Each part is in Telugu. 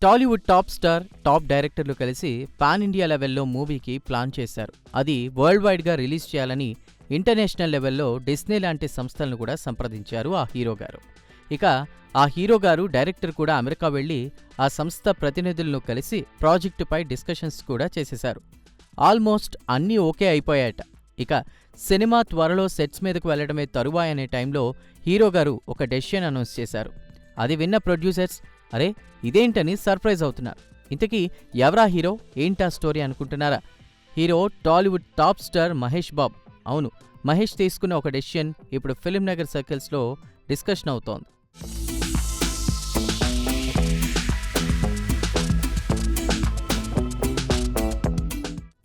టాలీవుడ్ టాప్ స్టార్, టాప్ డైరెక్టర్లు కలిసి పాన్ ఇండియా లెవెల్లో మూవీకి ప్లాన్ చేశారు. అది వరల్డ్ వైడ్గా రిలీజ్ చేయాలని ఇంటర్నేషనల్ లెవెల్లో డిస్నీ లాంటి సంస్థలను కూడా సంప్రదించారు ఆ హీరో గారు. ఇక ఆ హీరో గారు డైరెక్టర్ కూడా అమెరికా వెళ్లి ఆ సంస్థ ప్రతినిధులను కలిసి ప్రాజెక్టుపై డిస్కషన్స్ కూడా చేసేశారు. ఆల్మోస్ట్ అన్నీ ఓకే అయిపోయాయట. ఇక సినిమా త్వరలో సెట్స్ మీదకు వెళ్లడమే తరువాయనే టైంలో హీరో గారు ఒక డెసిషన్ అనౌన్స్ చేశారు. అది విన్న ప్రొడ్యూసర్స్ అరే ఇదేంటని సర్ప్రైజ్ అవుతున్నారు. ఇంతకీ ఎవరా హీరో, ఏంటా స్టోరీ అనుకుంటున్నారా? Hero Tollywood top star Mahesh Babu. అవును, మహేష్ తీసుకున్న ఒక డెసిషన్ ఇప్పుడు ఫిల్మ్ నగర్ సర్కిల్స్లో డిస్కషన్ అవుతోంది.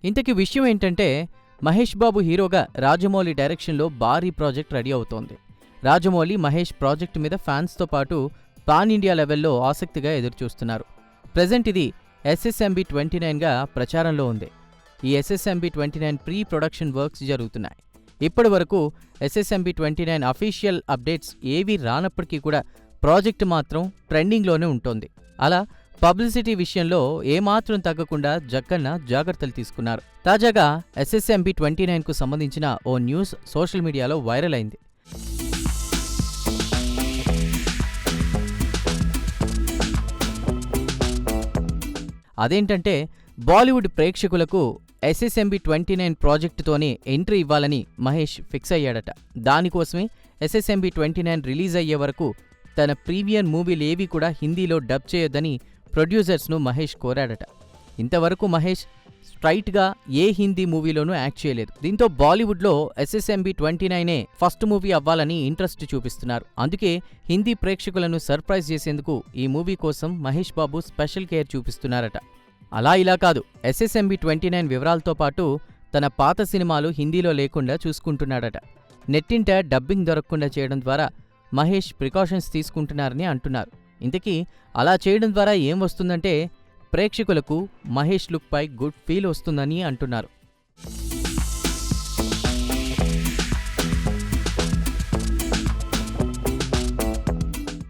ఇంతకీ విషయం ఏంటంటే, మహేష్ బాబు హీరోగా రాజమౌళి డైరెక్షన్లో భారీ ప్రాజెక్ట్ రెడీ అవుతోంది. రాజమౌళి మహేష్ ప్రాజెక్టు మీద ఫ్యాన్స్తో పాటు పాన్ ఇండియా లెవెల్లో ఆసక్తిగా ఎదురుచూస్తున్నారు. ప్రెజెంట్ ఇది SSMB 29గా ప్రచారంలో ఉంది. ఈ SSMB 29 ప్రీ ప్రొడక్షన్ వర్క్స్ జరుగుతున్నాయి. ఇప్పటి వరకు SSMB 29 అఫీషియల్ అప్డేట్స్ ఏవీ రానప్పటికీ కూడా ప్రాజెక్టు మాత్రం ట్రెండింగ్లోనే ఉంటోంది. అలా పబ్లిసిటీ విషయంలో ఏమాత్రం తగ్గకుండా జక్కన్న జాగ్రత్తలు తీసుకున్నారు. తాజాగా SSMB 29కు సంబంధించిన ఓ న్యూస్ సోషల్ మీడియాలో వైరల్ అయింది. అదేంటంటే, బాలీవుడ్ ప్రేక్షకులకు SSMB 29 ప్రాజెక్టుతోనే ఎంట్రీ ఇవ్వాలని మహేష్ ఫిక్స్ అయ్యాడట. దానికోసమే SSMB 29 రిలీజ్ అయ్యే వరకు తన ప్రీమియర్ మూవీలేవీ కూడా హిందీలో డబ్ చేయొద్దని ప్రొడ్యూసర్స్ను మహేష్ కోరాడట. ఇంతవరకు మహేష్ స్ట్రైట్గా ఏ హిందీ మూవీలోనూ యాక్ట్ చేయలేదు. దీంతో బాలీవుడ్లో SSMB 29 ఫస్ట్ మూవీ అవ్వాలని ఇంట్రెస్ట్ చూపిస్తున్నారు. అందుకే హిందీ ప్రేక్షకులను సర్ప్రైజ్ చేసేందుకు ఈ మూవీ కోసం మహేష్ బాబు స్పెషల్ కేర్ చూపిస్తున్నారట. అలా ఇలా కాదు, SSMB 29 వివరాలతో పాటు తన పాత సినిమాలు హిందీలో లేకుండా చూసుకుంటున్నాడట. నెట్టింట డబ్బింగ్ దొరకకుండా చేయడం ద్వారా మహేష్ ప్రికాషన్స్ తీసుకుంటున్నారని అంటున్నారు. ఇంతకీ అలా చేయడం ద్వారా ఏం వస్తుందంటే, ప్రేక్షకులకు మహేష్ లుక్పై గుడ్ ఫీల్ వస్తుందని అంటున్నారు.